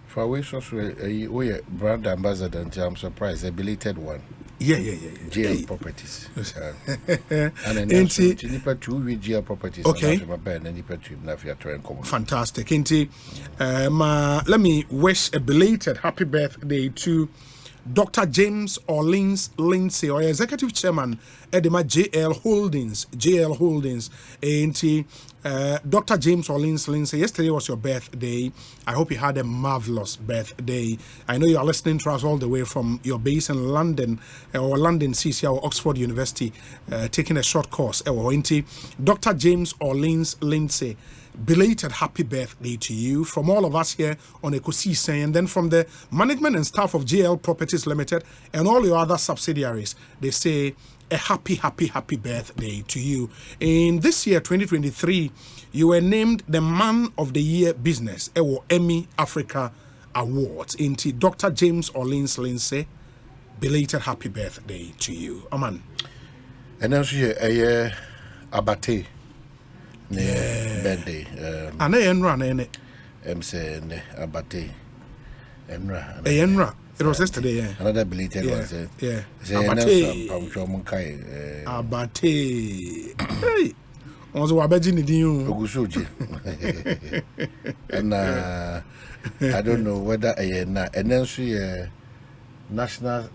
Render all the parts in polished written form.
For which we brand ambassador, and I'm surprised a belated one. Yeah. GL Properties. And then Nipa 2 with GL Properties. Okay. Fantastic. Let me wish a belated happy birthday to Dr. James Orleans Lindsay, or Executive Chairman Edema JL Holdings. Dr. James Orleans Lindsay, yesterday was your birthday. I hope you had a marvelous birthday. I know you are listening to us all the way from your base in London, or London CC or Oxford University, taking a short course. Dr. James Orleans Lindsay, belated happy birthday to you from all of us here on Ekosiisen, and then from the management and staff of JL Properties Limited and all your other subsidiaries. They say a happy birthday to you. In this year 2023, you were named the Man of the Year Business Emmy Africa Awards. Into Dr. James Orleans Lindsay, belated happy birthday to you. Aman. And then she abate. Birthday. Enra. Saying abate. Enra. It was yesterday, yeah. Another belated one. Yeah. Abate. Hey. On the Wabajin Ogusuji. And I don't know whether and then she national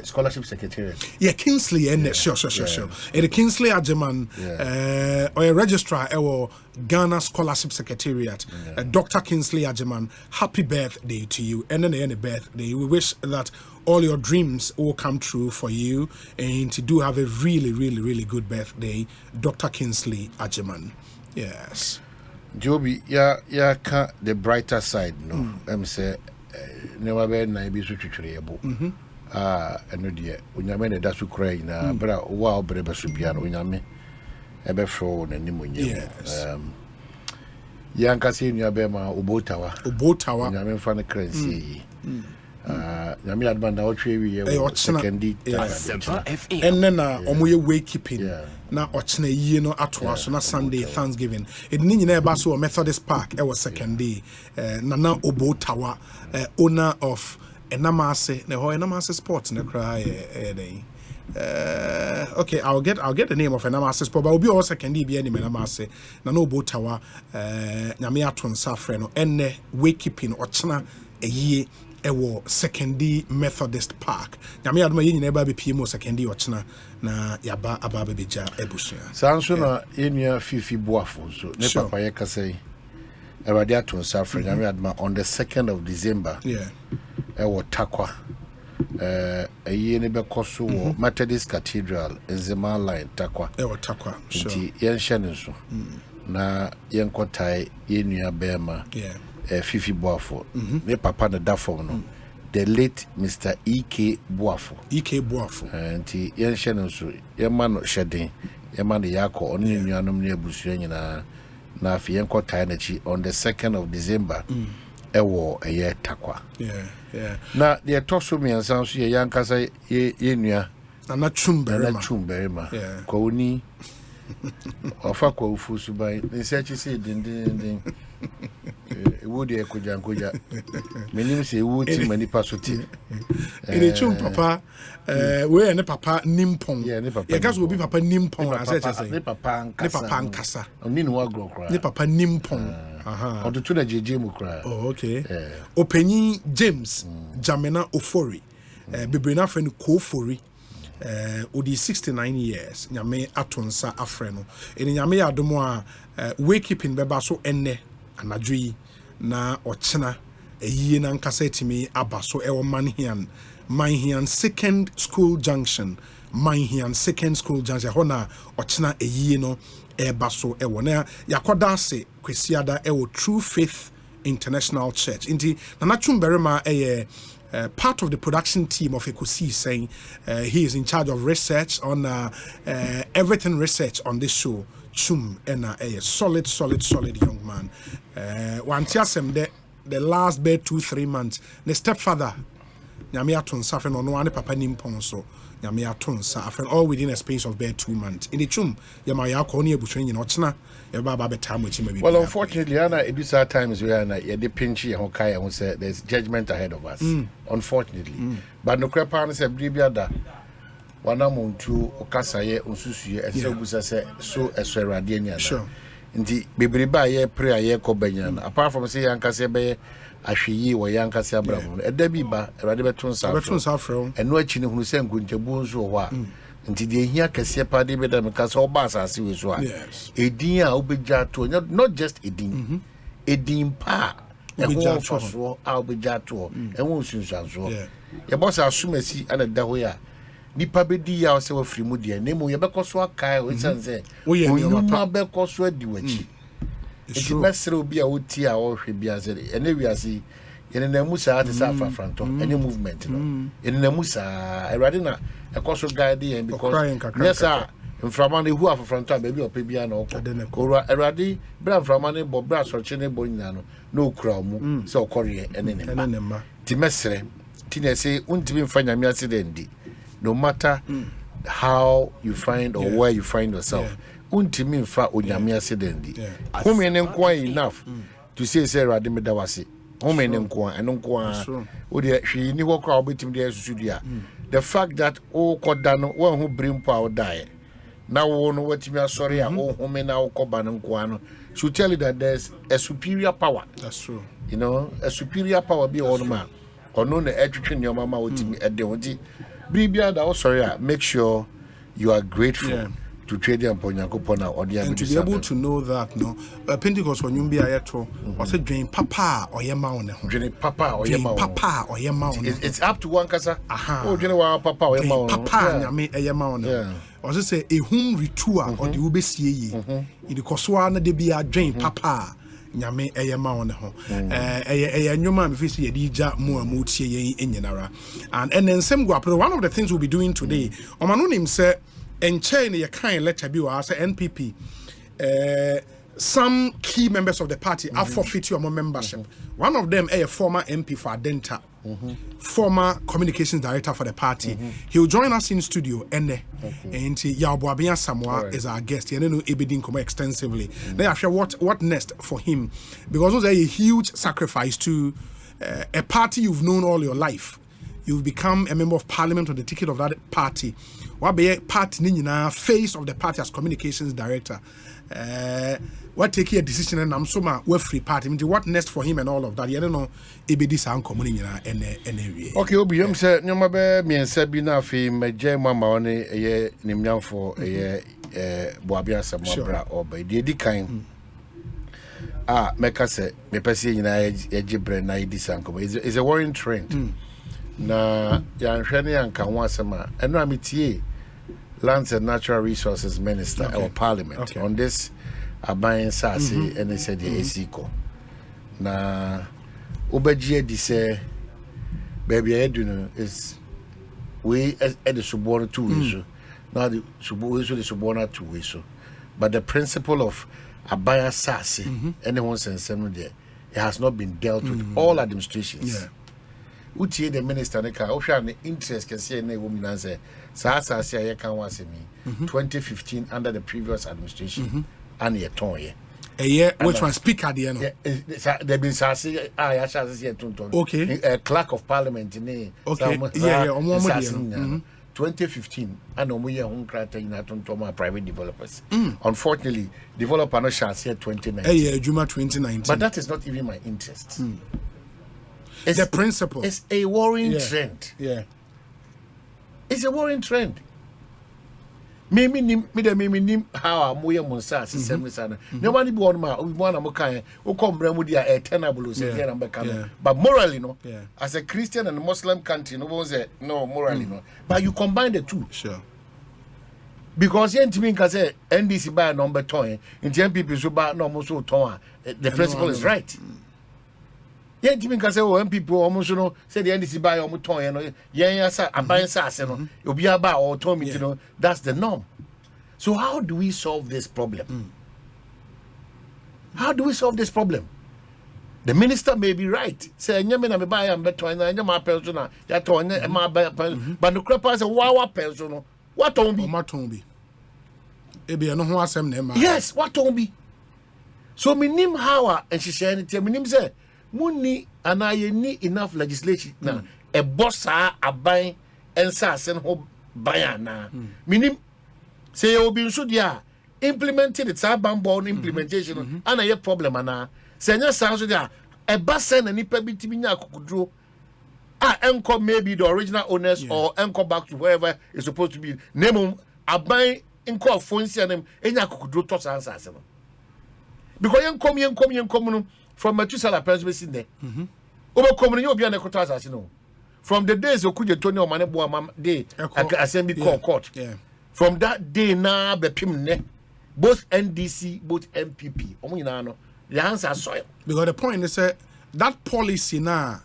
scholarship secretariat. Yeah, Kingsley and sure. And Kingsley Ajeman, or a registrar or Ghana Scholarship Secretariat. Dr. Kingsley Ajeman, happy birthday to you. And then any birthday. We wish that all your dreams will come true for you and to do have a really good birthday, Dr. Kingsley Ajeman. Yes. Joby, yeah, the brighter side, no. I'm say never been I be so treatable. And dear, when you mean that's Ukraine, but wow, Breba Subiano, when you mean ever thrown and Nimunia. Yankasi in your Bema, Ubotawa, and I mean, funny currency. Yami Adman, our tree, second and then on way keeping now, Ochne, you know, at was on a Sunday, Thanksgiving. It never Basso Methodist Park, our second day, Nana Obotawa, owner of Enamase, the whole Enamase Sports, and cry. Okay, I'll get the name of Enamase Sport, but will be also can be any Enamase, Nano Botawa, Namiatron Safreno, and Wakekeeping Ochna a year. Ewo secondary Methodist Park. Nyame adoma ye nyina ba be PMO secondary ochna na yaba aba beja ebusua. Sanso na yenua fifi boafo so ne papa ye kasai. Erade aton safre nyame adoma on the 2nd of December. Yeah. Ewo Takwa. Aye ne be koso wo Methodist Cathedral in Zema line Takwa. Ewo Takwa. Sure. Nti yen hye so. Na yen kotai yenua bema. Yeah. Fifi Boafo, me papa na da form no. The late Mr. E.K. Boafo. E.K. Boafo. And he yen shedding so, your man shedding, your man the yako, only in your nominee busuan na fienko tainachi on the 2nd of December. Ewo a year takwa. Yeah. Now, the toss me and sounds ye yankasa ye nua. And not chumberima. Yeah. Koni. Ofa kwa ufusu by the search say ding. Woody Kujankuja. Many say woody many passuti. In a chum papa, where and papa nimpong. Yeah, Nipapa. Your guys will be papa nimpong, as I say. Nipapa Nkasa. Nin wagro cry. Nipapa nimpong. Or to tuna JJ cry. Oh, okay. Openi James Jamena Ofori. Bibrina friend Kofori. Odi 69 years. Nyame atonsa afreno. Eni nyame adomo a wakekeeping beba so enne anadwi na ochena eyi na nkasa etimi aba so ewo Manhian second school junction hona ochena eyi no eba so ewo na yakoda ase kwesiada ewo True Faith International Church inti na chumberema part of the production team of Ekosiisen. He is in charge of research on everything research on this show. Chum and a solid young man. One tiasem the last bed 2-3 months. The stepfather, Nyamiaton suffering on one papa nimpon so. nyame atonsa after all within a space of bare 2 months in the chum yama ya ko ne ebuswen yi no chena e ba ba beta mo chi ma bi. Well, unfortunately, Anna, it is our times where the pinchy and Hokai and say there's judgment ahead of us. Unfortunately, but no crepan say Bribiada. Wana muntu okasa ye onsusu ye ese obusa se so eso erade anya na nti bebreba ye prayer ye ko banya na apart from say yankase be ahweyi wo yankase abramo eda bi ba erade beton sa eno achi ne hunu se nkuntebu nso ho a nti de ehia kase pa de beda me kase oba asase we so a edin a obegya to not just edin edin pa obegya to so a obegya to enwo sunsuanso ye boss asumasi ana da ho ya nipa bedi ya se wa firi mu de nemu ye bekoso akai o sanse oyuma bekoso adi wachi eti mesre obi a woti a wo hwe bia se ene wiase yene na musa ate sa afranto any movement no yene na musa erade na ekoso guide yen because yes mframa ne hu afranto a baby ope bia na okọ erade bra mframa ne bo bra sorche ne bo nyina no okura mu se okore ene ne ma ti mesre ti na se untimi mfanya mi accident no matter how you find or where you find yourself untimi mfa onyame accident home ene nko enough to say rade me dawase home ene nko eno nko o de hwe ni wo kra obetim de susudu a the fact that o koda no wo hu brimpo a o die na wo no watimi asori a o home na o koba no nko ano should tell you that there's a superior power. That's true. You know, a superior power be on man or no na etwetwe nyoma ma wotimi ede wonti Bribia da sorry, make sure you are grateful to trade and Ponyakopona or the and to be able to know that no Pentecost when you be ayato or say drain papa or yama on drain papa or yama it's up to one kasa oh drain papa or yama papa nyame yama on or say a home ritual or the ubesie in the koswa na de bia drain papa nyame eyema on ho nyoma me fisi ye dija mu amutie yen enyinara and then same go one of the things we'll be doing today omano nim say enche ne ye kan lecture bi wa say NPP some key members of the party are forfeit your membership. One of them a former MP for Adenta, former communications director for the party. He will join us in studio and Yabuabia Samoa is our guest. You know, Ebedin come extensively. Then after what next for him? Because it was a huge sacrifice to a party you've known all your life. You've become a member of parliament on the ticket of that party. What be a party nina face of the party as communications director? What take a decision and I'm so much free party. What next for him and all of that? You don't know. Ebedi sound coming in area. Okay, Obi, I'm saying no matter me and Sabina fi me jema maone ye nimnyam for ye Boabia Samabra or by the kind. Meka se me pesi nyina ye gibre na idi sanko. It's a worrying trend. Na ya nhwene anka ho asema eno amitie Lands and Natural Resources Minister or Parliament on this Abayan Sasi and they said the Esiko. Na Obajie di say baby Eduna is we at the Subordinate 2 ways. Now the Subordinate 2 ways. But the principle of Abayan Sasi, anyone says there, it has not been dealt with all administrations. Utie the minister ne ka ohwa ne interest can say na woman answer sa ya kan wase me 2015 under the previous administration and ye ton ye which one speaker there no there been sa say ya sha say ton clerk of parliament ne 2015 and omo ye hon krata ina ton private developers unfortunately developer no sha say 2019 Juma 2019 but that is not even my interest. It's the principle. It's a worrying trend. Yeah. It's a worrying trend. Me how am we monsa system sana. Nobody be on ma we want am kan o come bremu dia e tenable say here am kan. But morally no. As a Christian and Muslim country no say no morally no. But you combine the two. Sure. Because yen can say NDC by number 10 in MPP so ba no so ton the principle is right. Yeah, Jimmy can say, when people almost know, say the NDC buy almost toy, you know, I'm buying sass, you'll be about or told me, you know, that's the norm. So, how do we solve this problem? How do we solve this problem? The minister may be right. Say, "Nyame na me buy am beto na nyama penso na ya to nya ma buy penso." But the crop say, "Wa penso no. What on be? What on be? Ebi no ho asem na ma." Yes, what on be? So minim how and she say anything. Minim say, "Muni ana ye ni enough legislation na e bossa aban ensa asen ho ban na." Minim say you be nso dia implementing it aban born implementation ana ye problem ana. Senya sounds there a basen and nipa bitimi nya akukudro enko maybe the original owners or enko back to wherever it's supposed to be name aban enko afonsi anem enya akukudro to answer no because yenkom no from Metusala presidency there obo komuni obi an ekoto asase no from the days okuje Tony Omane Boama day assembly court from that day na bepim ne both NDC both MPP omo nyina no the answer soil. Because the point is that policy now,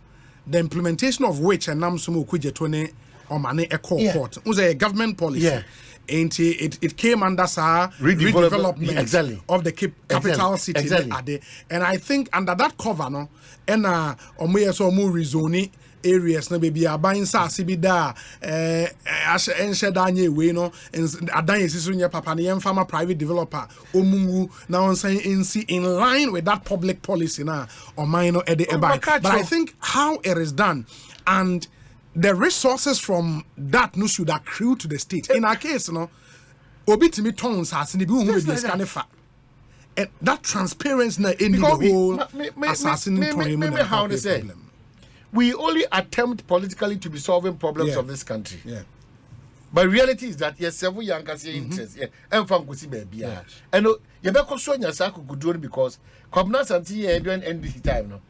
the implementation of which and Namsumu Kujetone or Mane Eco Court was a government policy. Yeah. And it came under redevelopment of the capital city. And I think under that cover, no, and so more rezoni areas no baby are buying sasi da enshedanye we no adanye sisunya papa ne farmer private developer omungu now saying in line with that public policy na or minor but I think how it is done and the resources from that no should accrue to the state. In our case, no obi timi tons as ni bi hu be scan fa that transparency na in the whole assassin how to say problem. We only attempt politically to be solving problems of this country. Yeah. But reality is that yes, several young can say interest. Yeah, and from Kusi baby. And you better show yourself good doing because Kobnas and T doing NDC time no.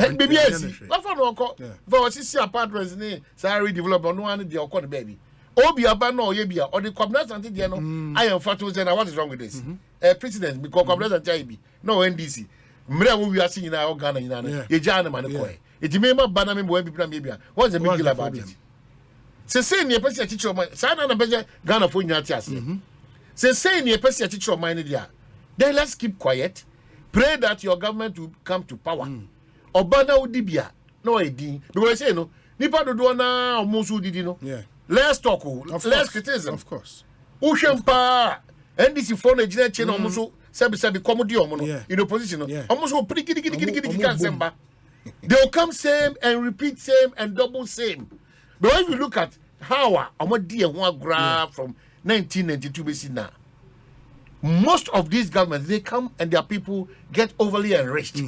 And baby, yes. What for no call? For sisi apartments ni salary development no one dey call the baby. Obi abano yebia or the Kobnas and T no. I am fatu say what is wrong with this? President because Kobnas and T no NDC. Mre we are seeing na Ghana ina. Ye jana man ko. It may not ban me when people maybe. What's the big deal about it? Say near person teacher of mine. Sign on a better Ghana for Yatias. Say near person teacher of mine. Then let's keep quiet. Pray that your government will come to power. Obana udibia. No idea. Because I say no. Nipa do na almost did no. Let's talk. Let's criticism. Of course. Ushempa. NDC phone engineer chain almost sabi comedy in opposition. Almost pretty giddy. They'll come same and repeat same and double same. But if you look at how I'm dear one graph from 1992 BC now, most of these governments they come and their people get overly enriched.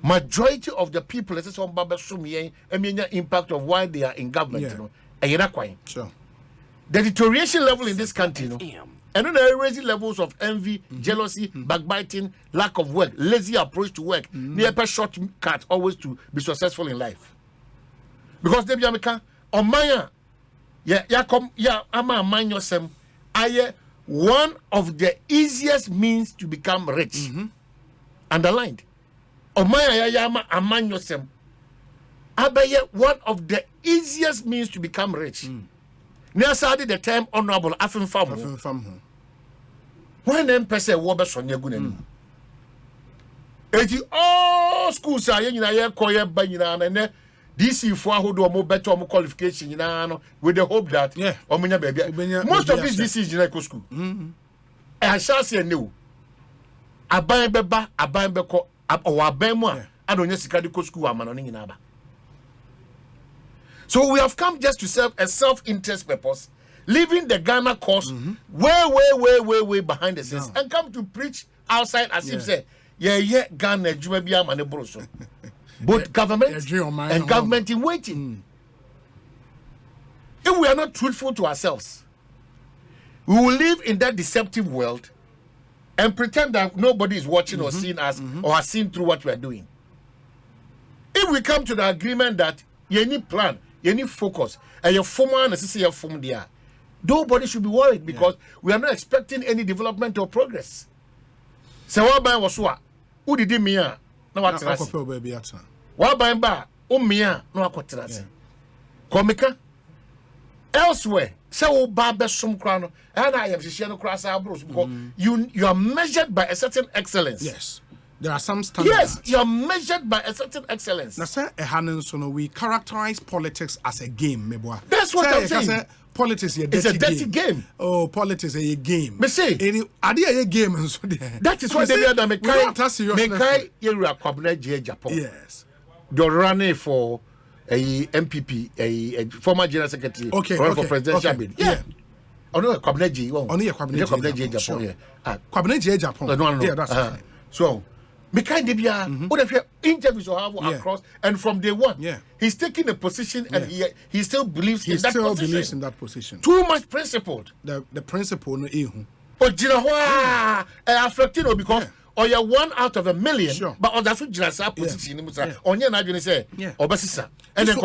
Majority of the people, let's say some Babasumi and impact of why they are in government, you know, sure. The deterioration level in this country, you know, and then there are raising levels of envy, jealousy, backbiting, lack of work, lazy approach to work, near shortcut always to be successful in life. Because they be America, or Maya, M'Ahiasem, I one of the easiest means to become rich. Underlined. Or Maya M'Ahiasem, I one of the easiest means to become rich. Near the term honorable Afin Farm. When them person wobes on your good. All schools are in a choir by and DC for who do more better qualification with the hope that baby. Most of these DCs in a school. I shall say no. I buy beba, I buy beko, or I buy more. I don't just go school. I'm an in So we have come just to serve a self-interest purpose, leaving the Ghana cause way behind the scenes and come to preach outside as if say, Ghana Jumabia Manebroso. Both government and government in waiting. If we are not truthful to ourselves, we will live in that deceptive world and pretend that nobody is watching or seeing us or has seen through what we are doing. If we come to the agreement that you need plan, you need focus, and your former and your form there, nobody should be worried because we are not expecting any development or progress. So what by was what? Who did me? No what? What by ba? Mia no what? Komika elsewhere. So Baba some crown, and I am Shishano cross our bros because you are measured by a certain excellence. Yes. There are some standards. Yes, you are measured by a certain excellence. Now, sir, we characterize politics as a game, meboa. That's what I'm saying. Politics is a dirty game. Oh, politics is a game. Me say, a game. That is why they are the Mekai Japan. Yes. They're running for a MPP, a former general secretary, running for presidential bid. Yeah. Oh no, Kwabeneji. Only a Kwabeneji Japan. Yeah. Kwabeneji Japan. No. Yeah, that's right. So, Mekai Debia, what if interviews will have across, and from day one, he's taking a position, and he still believes in that position. He still believes in that position. Too much principled. The principle no ihu. Oh, Jirawa, because or you're 1 out of a million, sure. But that's what Jirasa position. On your night, you say, Obasisa. And then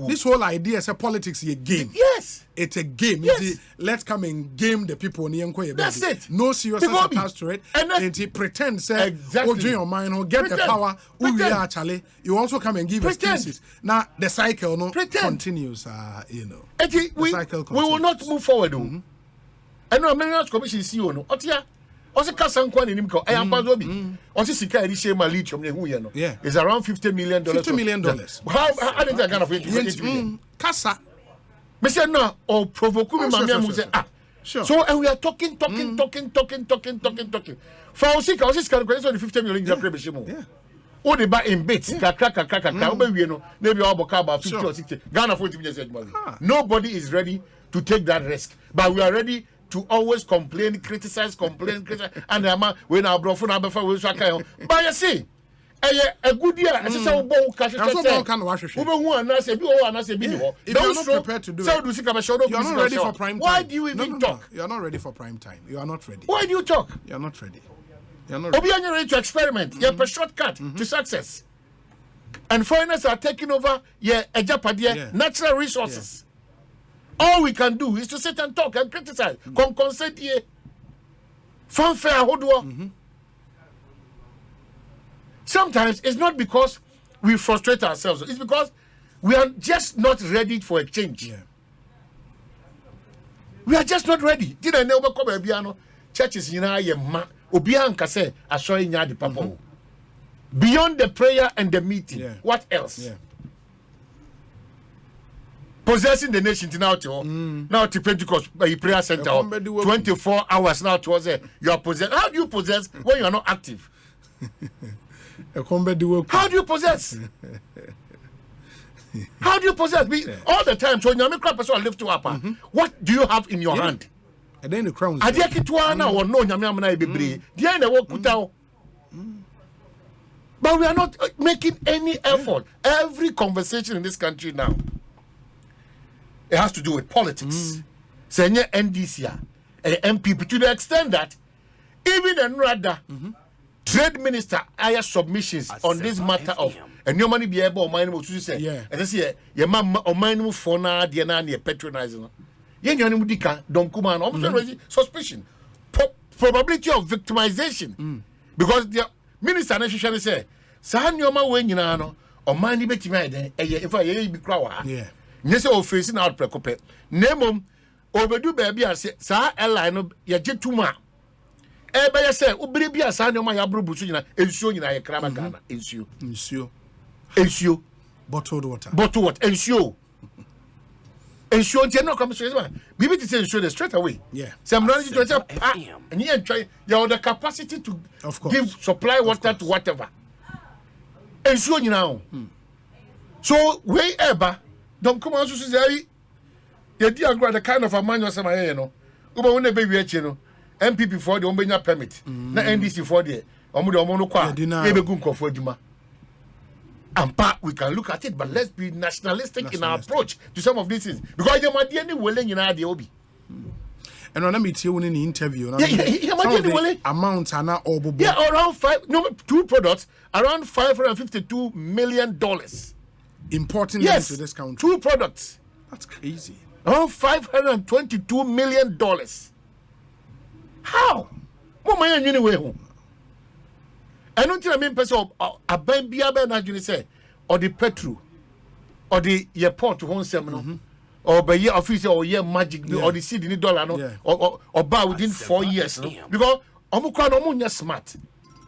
this whole idea is a politics is a game. Yes. It's a game. Yes. Let's come and game the people. That's it. No seriousness attached to it. And he pretends, exactly. Your mind or get the power. We are actually. You also come and give excuses. Now the cycle continues. We will not move forward. And no American Commission CEO no. Also, Kasankwan in Nimco, I am Bazobi. Also, Sika Shema lithium, is around $50 million. $50 million. How did that kind of $8 Kasa. Monsieur, no, or provoke me, sure. So, and we are talking. For Sika, also, calculation of $50 million. Yeah. All the buy in bits, maybe about 50 or 60. Ghana 40 million. Nobody is ready to take that risk, but we are ready to always criticize, and when our brother now before we shall carry on. But you see, a good year, as I say, cash. If you're not prepared to do it, you're not ready for prime time. Why do you even talk? You're not ready for prime time. You are not ready. Why do you talk? You're not ready. You're not ready. You're ready to experiment. You're a shortcut to success. And foreigners are taking over your natural resources. All we can do is to sit and talk and criticize. Consent here. Fanfare hodwa. Sometimes it's not because we frustrate ourselves. It's because we are just not ready for a change. Yeah. We are just not ready. Did I never come Biano? Churches in ma Obian Kase Ashoy Nyadi Papa. Beyond the prayer and the meeting, what else? Yeah. Possessing the nation now to Pentecost prayer center 24 hours now towards it. You are possessed. How do you possess when you are not active? How do you possess? How do you possess? All the time, so you make a person lift you up. What do you have in your hand? And then the crown. But we are not making any effort. Every conversation in this country now, it has to do with politics. Senior NDC, MPP, to the extent that even a rather trade minister higher submissions on this matter of and your money be able to say, and this year, your mom or mine for now, the nanny patronizing. Yanyanudika, Don Kuman, almost suspicion, probability of victimization, because the minister necessarily say, Sahan Yoma Wenyanano, or Mani Betty Made, if I be crower. Yes, or facing out precope. Nemo overdo baby, I say, Sir, airline, Yajetuma. Everybody say, Ubibia, Sanyo, my Abru Busina, and show you a Kramagana, ensure. Bottled water. Ensure. Ensure, general conversation. Maybe to say, ensure straight away. Yeah. Some running to and you try, you have the capacity to give supply water to whatever. Ensure you now. So, wherever. Don't come on to say, you dear the kind of a man or something, you know. Uber when the baby, MPP for the Ombenya permit, na NDC for the Omono, Ebegun for Juma. And we can look at it, but let's be nationalistic in our approach to some of these things. Because you're my DNA willing in our obi. And when I meet you in the interview, amounts are not all around two products, around $552 million. Importing them to this country. 2 products. That's crazy. Around $522 million. How? What am I anyway? I don't think I mean person a baby say or the petrol or the airport to one seminar or by year official or year magic or the $1 or buy within 4 years. Because Omukwan Omunya smart.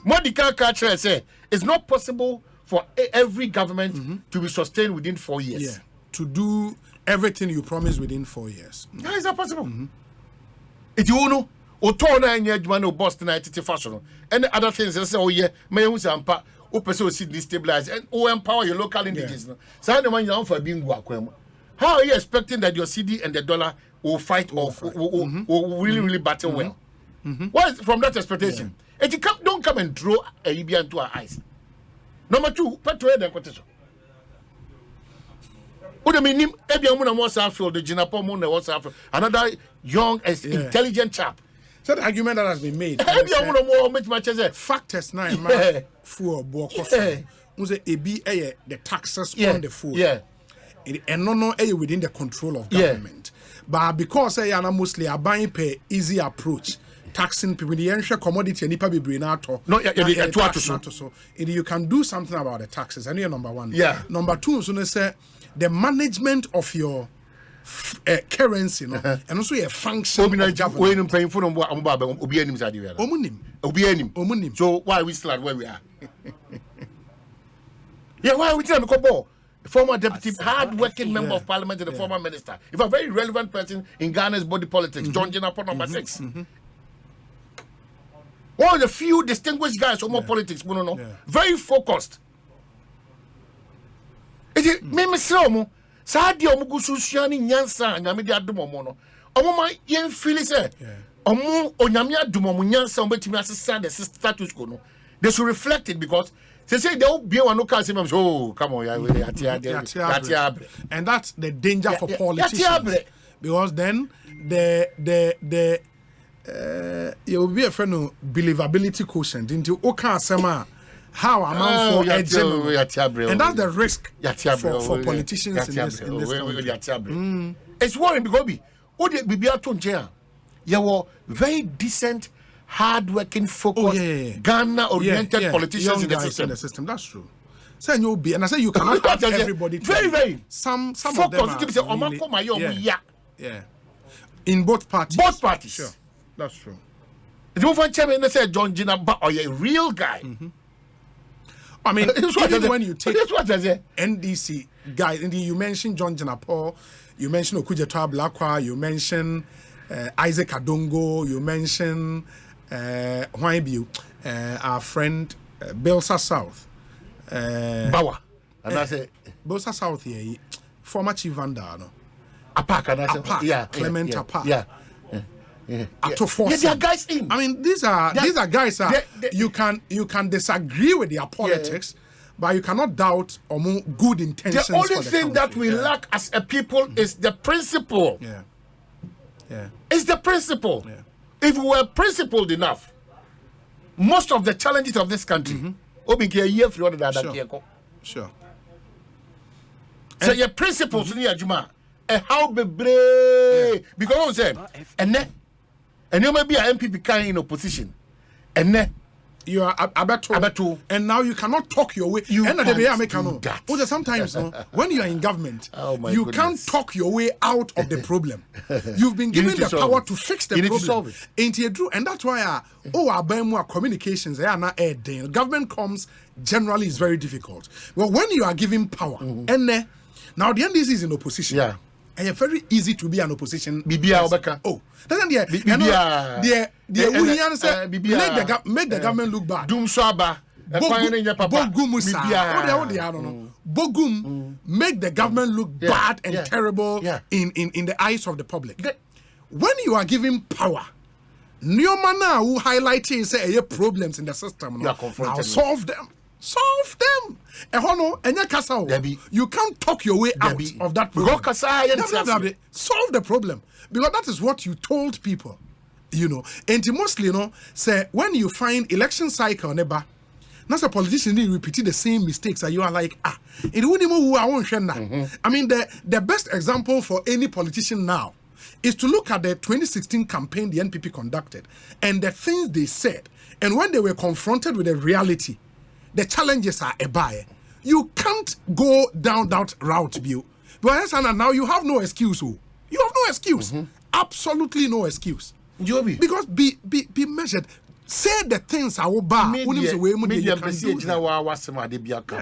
Modica culture say it's not possible for every government to be sustained within 4 years. Yeah. To do everything you promise within 4 years. How is that possible? If you know, or turn on your man or Boston identity fashion, and other things, they say, oh, yeah, may use and pa, or pursue destabilize and empower your local indigenous. So, the money down for being Guaquem. How are you expecting that your CD and the dollar will fight off, will really battle well? What is from that expectation? If you don't come and draw a Libyan to our eyes. Number 2, petrol and quotation. What do you mean? Ebiamuna was after the Jinapo Moon was after another young, intelligent chap. So the argument that has been made. Ebiamuna more much as a factors 9 man for Boko. Was a the taxes on the food. And no within the control of government. But because I am mostly a buying pay easy approach. Taxing people, the ancient commodity, and be bring out. No, so you can do something about the taxes. And you're number 1. Number 2, so they say the management of your currency, and also a function of government. So why are we still at where we are? Why are we still at former deputy, hard-working member of parliament and the former minister. If a very relevant person in Ghana's body politics, John Jinapo number 6. One of the few distinguished guys from more politics, very focused. It made me slow. Sadi omugusu shiani nyansa nyamidi adumomono. Omoma yen feel say. Omu onyami adumomo nyansa ombetimi asesa the status quo no. They should reflect it because they say they will be one no can say oh come on and that's the danger for politicians. Because then the you will be a friend of believability quotient into Oka Sama. How a man for and that's the risk for politicians in this country. It's worrying because you were very decent, hard-working, focused, Ghana-oriented politicians in the system. That's true. So you'll be, and I say you cannot have everybody. Very. Some of them are really, in both parties. Both parties. Sure, that's true. The movement chairman said John Jinapo or a real guy. I mean, even when you take NDC guys, you mentioned John Jinapo, you mentioned Okudzeto Ablakwa, you mentioned Isaac Adongo, you mentioned our friend Belsa South. Bawa. And I say Belsa South here, former Chief Vanda, no? Apak, Clement Apak. They are guys in. I mean, these are guys that you can disagree with their politics, but you cannot doubt or more good intentions. The only thing that we lack as a people is the principle. It's the principle. If we were principled enough, most of the challenges of this country, sure. So your principles in Juma, how be brave because I'm saying, and you may be an MPP kind in opposition, and then you are abeto, and now you cannot talk your way. You can't do that. Sometimes when you are in government, you can't talk your way out of the problem. You've been given the power to fix the problem. Ain't it true? And that's why our communications government comes generally is very difficult. Well, when you are given power, and now the NDC is in opposition. And it's very easy to be an opposition. Doesn't make the government look bad. Bogum make the government look bad and terrible in the eyes of the public. When you are given power, Niomana who highlighting say problems in the system. Now solve them. Solve them. You can't talk your way out of that problem. Solve the problem. Because that is what you told people. And mostly, say when you find election cycle, not a politician repeating the same mistakes, and you are like, it wouldn't move. I mean, the best example for any politician now is to look at the 2016 campaign the NPP conducted and the things they said. And when they were confronted with the reality, the challenges are a buy. You can't go down that route, Bill. But now you have no excuse. You have no excuse. Absolutely no excuse. Joby. Because be measured. say the things I will buy.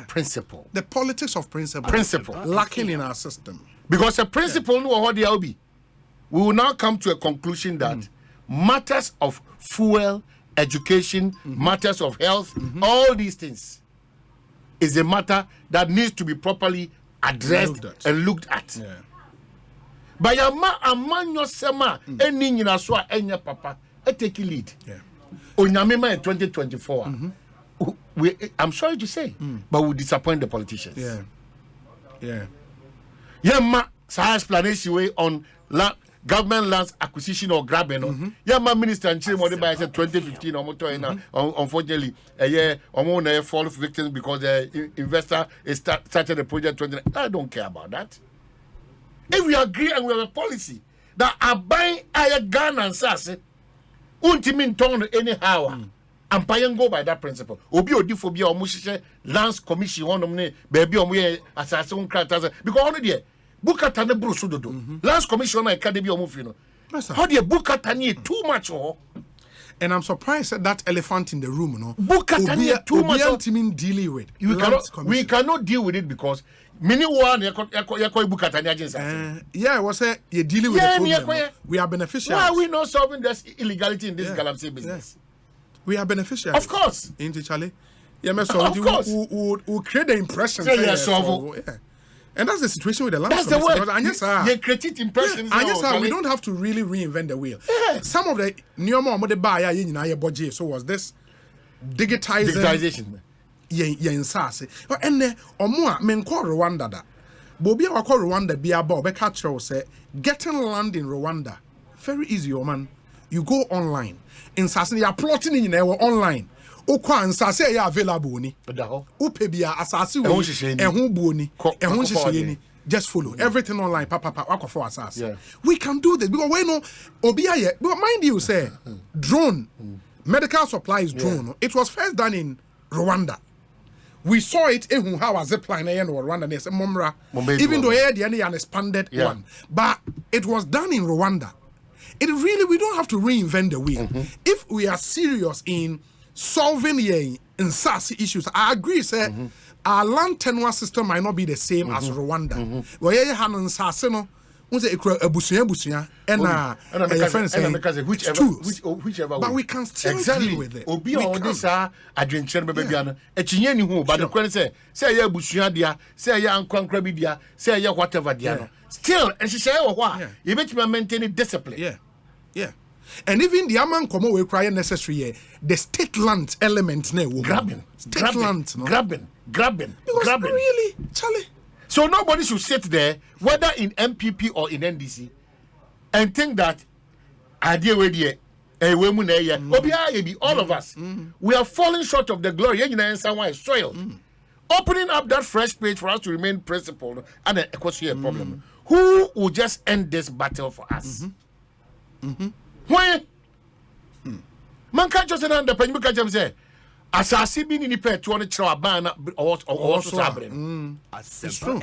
Principle. The politics of principle. Lacking in our system. Because a principle no what there be. We will now come to a conclusion that matters of fuel, education, matters of health, all these things is a matter that needs to be properly addressed and looked at. Yeah. By a man yourself, any nyinaswa enya papa, take lead. Yeah. Onyamema in 2024. I'm sorry to say, but we disappoint the politicians. Yeah. Yeah. Yeah, ma, sa explanation way on government lands acquisition or grabbing. Yeah, my minister and chief what by 2015 unfortunately fall victims because the investor started the project 20. I don't care about that. If we agree and we have a policy that are buying a gun and sass, ultimate turn anyhow. And paying go by that principle. Obi odiphobia or mushishe lands commission on me, baby on we assassin characters because only there. Bukatane brusudodo. Lands commission academy or mufino. How do you Bukatane too much or? And I'm surprised at that elephant in the room, no. Bukatane too much. Dealing with. We cannot deal with it because many one Bukatane agency. Yeah, I was you're dealing with the problem. We are beneficiaries. Why are we not solving this illegality in this galamsey business? We are beneficiaries. Of course. Into Charlie. Yeah, of course. We'll create the impression. And that's the situation with the land. That's the word. You create impressions. We don't have to really reinvent the wheel. Yeah. Some of the new more they buy budget. So was this digitization? Yeah, in SARS. And then or more men call Rwanda that. Bobia wa call Rwanda be about be catch say getting land in Rwanda. Very easy, man. You go online. In SARS, they are plotting in there online. Okwa nsase ya available ni upebia asase wo ehun buoni ehun hihye ni just follow everything online papa wakofo asase we can do this because we know obi aye but mind you say drone medical supplies drone it was first done in Rwanda. We saw it ehun how a zipline in Rwanda say momra even though here the an expanded one but it was done in Rwanda. It really we don't have to reinvent the wheel if we are serious in solving in SARS issues. I agree, sir. Our land tenure system might not be the same as Rwanda. Well, yeah, Hanan Sassino, was a busuya, and whichever. But we can still deal with it. Obi all this are adventure, baby. A Chinyani who, but the question say, ya busuya dia, say ya unquankrabi dia, say ya whatever dia. Still, and she say, oh, why? You make me maintain discipline. Yeah. And even the Aman Komo will cry necessary, the state land element, grabbing. Really, Charlie. So nobody should sit there, whether in MPP or in NDC, and think that idea all of us, we are falling short of the glory. Soil. Opening up that fresh page for us to remain principled and an Ekosiisen problem. Who will just end this battle for us? Why? Man can't just stand up and you can say, as I see being in the pet to a ban or sabrin. It's true.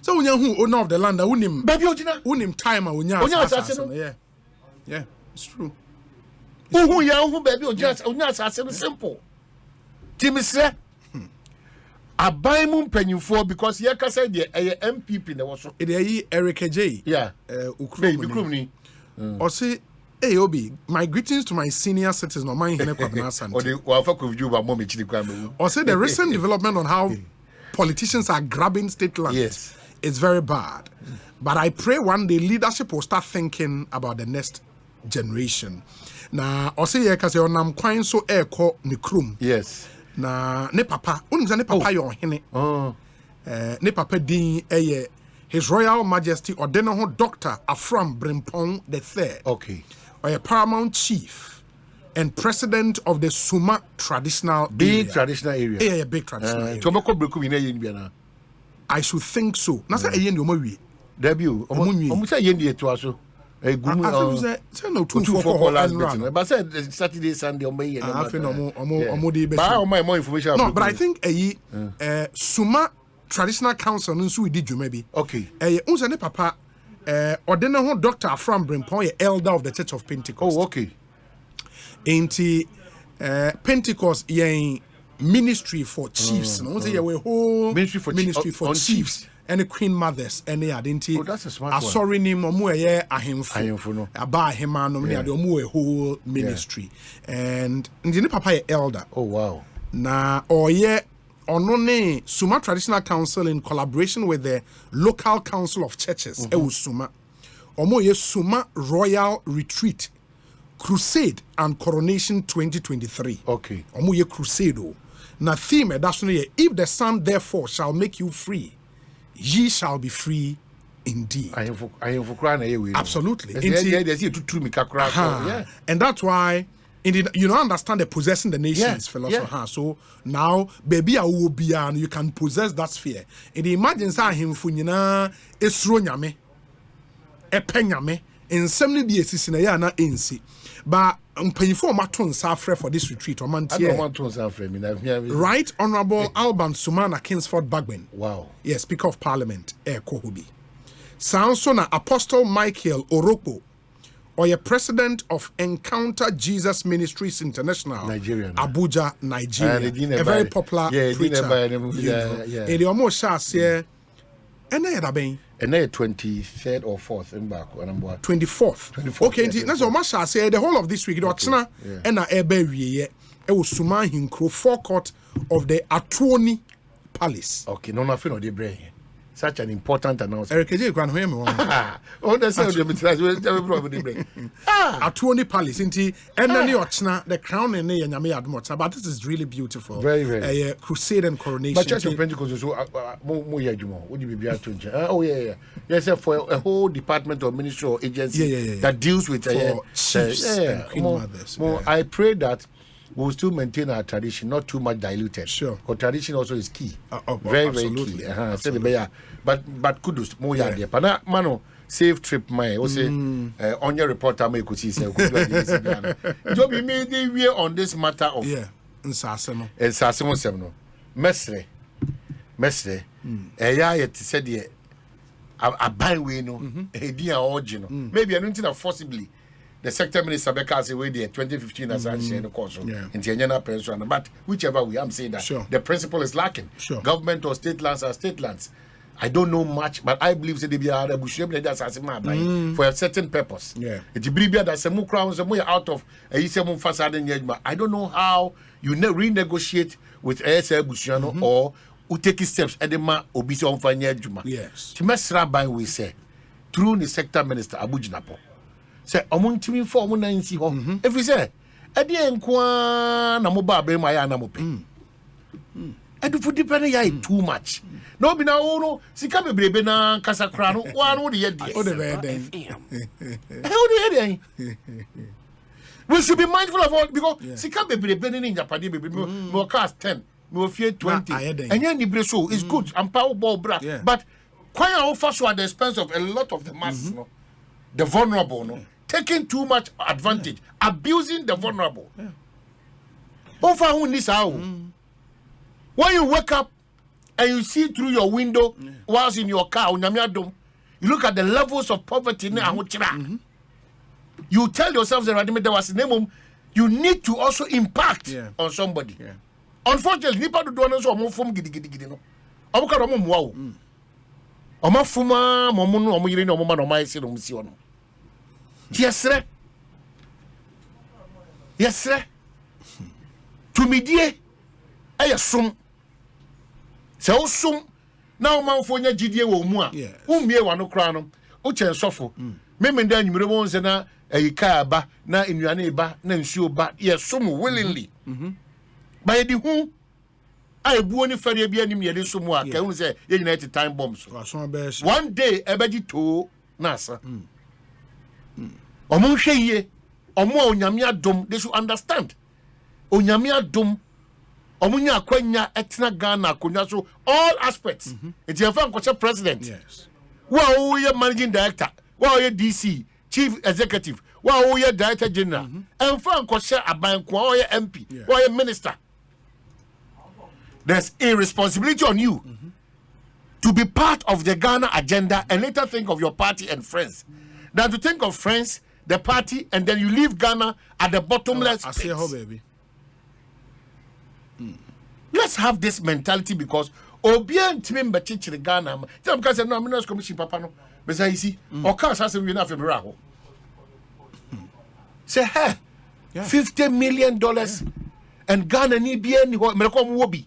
So when you owner of the land, unim time when you yeah, it's true. Who you baby or just simple. Timmy said, I buy moon penny for because Yaka said the MPP in the was Eric J. Yeah, Ukrumni. Or say, hey, Obi, my greetings to my senior citizens on my or say the recent development on how politicians are grabbing state land. Yes, it's very bad. But I pray one day leadership will start thinking about the next generation. Now, or say, because you're nam quine so air call Nikrum. Yes. Na ne papa, unimza ne papa yo hene. Ne papa din His Royal Majesty Ordeno Dr. Afram Brimpong III. Okay. A paramount chief and president of the Suma traditional big traditional area. Yeah, big traditional area. I should think so. Nasa eyendi omawi. Debut. Omusa yendi etwaso. But said Saturday, Sunday, more information. No, but I think Suma Traditional Council nso di dwuma bi. Okay. Unsa ne papa Dr. Afram Brimpong, elder of the Church of Pentecost. Oh, okay. Enti Pentecost yen ministry for chiefs. No, say we whole Ministry for chiefs and queen mothers and they identity. Oh, that's a smart one. Sorry, name omo ahemfo no. Aba ahema no me omo a whole ministry. And ndine papa elder. Oh wow. Na oye onone Suma Traditional Council in collaboration with the local council of churches. Suma. Omo ye Suma Royal Retreat Crusade and Coronation 2023. Okay. Omo ye crusade o. Na theme that's no ye, if the Son therefore shall make you free, ye shall be free indeed. I am for crying. Absolutely. Yeah. And that's why indeed, you don't understand the possessing the nations philosophy. Yeah. So now, baby, I will be and you can possess that sphere. And imagine say him funyina esro nyame, epenyame, in some be a ya na ensi. But mpanyifo maton safre for this retreat or man Right Honorable Alban Sumana Kingsford Bagben. Wow. Yes, Speaker of Parliament, Kohubi. Sansona Apostle Michael Orokpo, or a president of Encounter Jesus Ministries International, Nigeria, Abuja, Nigeria. A very popular preacher. And the almost shall say, and then 23rd or 4th in back when I'm 24th. Okay, that's what Masha say. The whole of this week, Doxna and a ebe was Suma Hinkro forecourt of the Atwoni Palace. Okay, no, nothing of the brain. Such an important announcement. Eric J. Granham. Oh, that's how the Atwoni Palace, inti, and then the crown and Yami Admota. But this is really beautiful. Very, very. Crusade and coronation. But Church of Pentecost is so would you be able to? Oh, yeah. Yes, for a whole department or ministry or agency that deals with chiefs and queen mothers. I pray that we'll still maintain our tradition, not too much diluted. Sure. Because tradition also is key. Very, very key. But kudos, more there. But mano, safe trip, my also on your reporter, my could see. Don't be made the on this matter of Nsasemo. Nsasemo semno. Mesre. Yet said a buy we no, a dear original. Maybe I don't think forcibly. The sector minister because away there 2015 as I said, of course, in Tiana pension. But whichever way, I'm saying that the principle is lacking. Government or state lands are state lands. I don't know much, but I believe that they be for a certain purpose. It's that's a more crowns out of a facade. I don't know how you renegotiate with ASA Busiano or who take steps at the ma obisi on Fanya Juma. Yes. To mess rabbi we say through the sector minister Abujinapo. Say omuntimi for omu nan si ho every say ade enko na mo ba be ma ya na mo pe adu fu depend ya too much no be na wo no sika bebrebe na kasa kra no wa no de ye de o de be den we should be mindful of all because sika bebrebe ni Japade bebrebe mo cast 10 mo fie 20 enya ni bre so is good and power ball bra but kwanya wo fa so at the expense of a lot of the masses no the vulnerable no taking too much advantage, abusing the vulnerable. When you wake up and you see through your window whilst in your car, you look at the levels of poverty. You tell yourself that there was name. You need to also impact on somebody. Unfortunately, people don't know so from gidi no. Yes, sir. To me, dear, I assume. So soon, now, Mountfonia GDA will more. Whom ye want to crown, Ocha and Sofo. Memon then you won't say na a car na in your neighbor, Nancy, but yes, some willingly. By the whom I won't ferry be any mere somewhere, can say United Time bombs. One day, a beji to Nasa. Omo ye omo onyamia dom they should understand onyamia dom omo nya akwanya etna Ghana akonya so all aspects it you fan kwache president wa ye managing director wa ye DC chief executive wa ye director general and fan kwache abanko wa ye MP wa ye minister there's a responsibility on you to be part of the Ghana agenda and later think of your party and friends than to think of friends the party and then you leave Ghana at the bottomless pit. I see how baby. Let's have this mentality because Obian Tim Bachich Ghana. Tell because no Minos Commission Papa. But I see, or cars has been enough of say, hey, $50 million and Ghana need be any Melcom Wobby.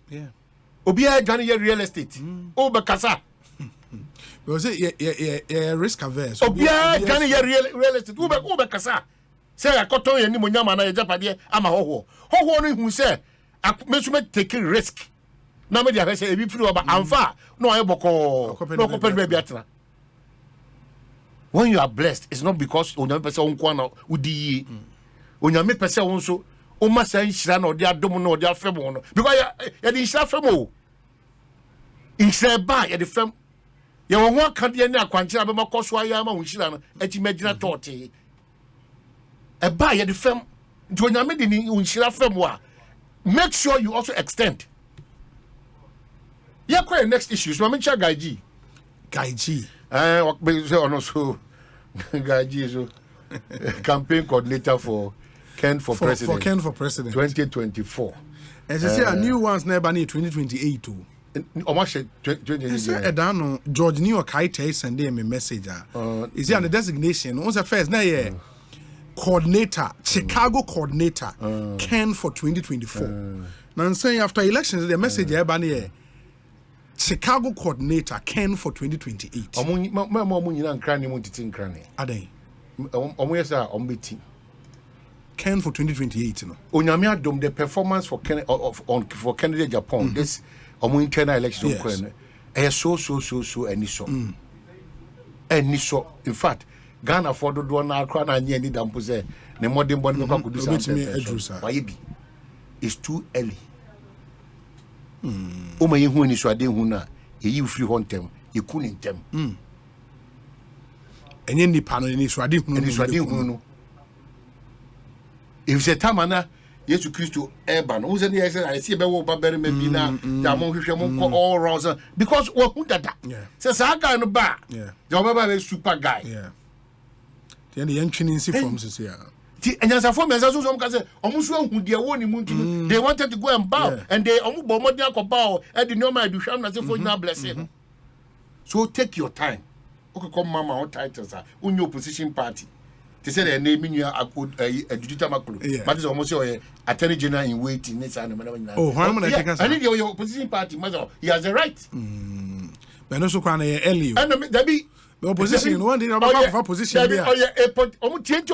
Obia Ghana real estate. Oh, Bacasa. Was it risk averse? Obia Ghana real estate. Uber Bacasa. Say, I got on any Munyama and Japadia. I'm a ho. Ho who say, I meant taking risk. Now, maybe I say, if you feel about Anfa, no, I no baby. When you are blessed, it's not because on your person on Udi. When you make person also, almost say Shan or their domino or their femo. Because you're the Shafemo. In Seba, you're the fem. You want Candian, Quantia, Makoswayama, Wishan, et imagine torti. A buy the fem. When you're made in Shafemo, make sure you also extend. Yeah, quite next issue. So I'm in Guy G. Guy G. Also, Guy G is campaign coordinator for Ken for President. For Ken for President. 2024. And they say a new one's never need 2028 too. Almost 2028. George New York Kite send them a message. Is he on the designation? What's the first now? Coordinator, Chicago coordinator, Ken for 2024. Now I'm saying after elections, the message here, Chicago coordinator Ken for 2028. Ken for 2028. No. The performance for Ken for Canada Japan this internal election so and so. In fact, Ghana for the one crown and any dampo say the modern body could do something. It's too early. O may who is wade huna, you free hunt them, you couldn't them. And any panel in Israel, and Israel. If the Tamana, yes, to Christo Urban, who's any I see about Barry Medina, Damon all rounds because what put that? Says I got in the bar. Yeah, the super guy. Yeah, the entrance forms is here. And as a form as almost who they want they wanted to go and bow, and they almost bow at the normal do sham as if for now blessing. So take your time. Okay, come mama or titles are on your opposition party. They said their name in your a digital macro, but it's almost your attorney general in waiting. Oh, I need your opposition party, mother. He has a right. But also can early. And there be the opposition, one day about position. Change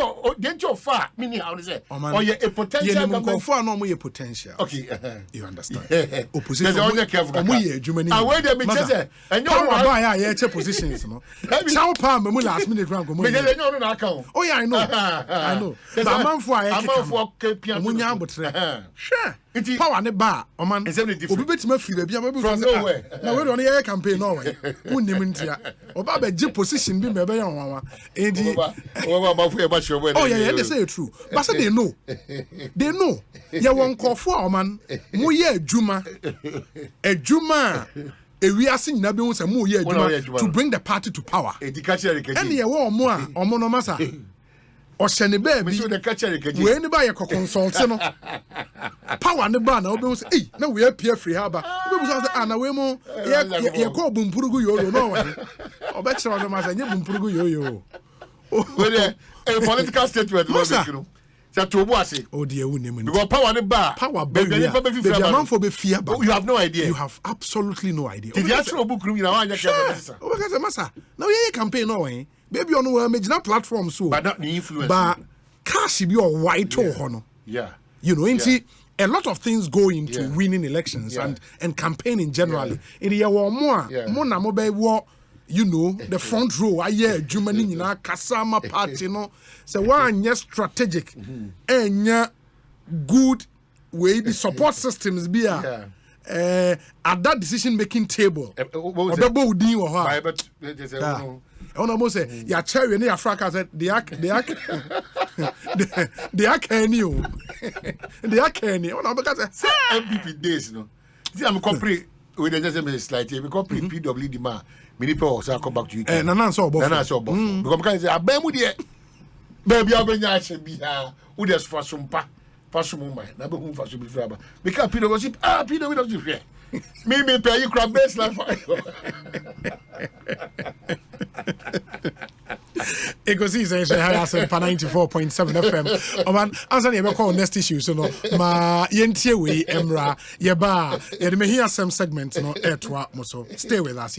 your far, meaning how to say, or a potential potential. Okay, you understand. Opposition, Germany. I wait a minute, and you're buy positions. Chow palm, last minute round. Oh, yeah, I know. But a month for a sure. It's power and a bar, or man, is every different. From nowhere. Now we're on the air campaign, no way. Or Baba position be maybe on oh yeah, they say it true. But say they know. They know. You won't call for man. Mo ye Juma. A Juma. We are seeing Nabi was a mo ye Juma to bring the party to power. And ye war more or monomasa. Or send a baby the catcher when anybody consult power and the banner will say, hey, now we appear free harbor. Anna Wemo, you call Bumpurugu yo no. Or better on the mass and you Bumpurugu yo. A political statement. Oh dear, women. You power and the bar. Power, baby. You have no idea. You have absolutely no idea. Did you actually book room in our massa? Now you campaign no way. Baby on the major platform so. But not the influence. But cash be your white honor. Yeah. You know, a lot of things go into winning elections and campaigning generally. In the year more na mobile war, you know, the front row, Germany, Kasama party, no. So one yes strategic and good way the support systems be at that decision making table. On almost say, ya cherry near Africa said the Kenny. The Kenny. On because MPP days, no. See, I'm complete with the just slightly because PWD man. Many people also come back to you. And I saw both. Because I say, I bet with you. Baby, I'll be nice and be here. Who does for some pa? faso mu mai na be hu faso bi fraba because Peter was Peter we don't do me pay you crab baseline for Ekosiisen M'Ahiasem 94.7 FM. Oman answer ye be call next issue so no ma yentie we emra ye ba ye the M'Ahiasem segment no etwa mo so stay with us.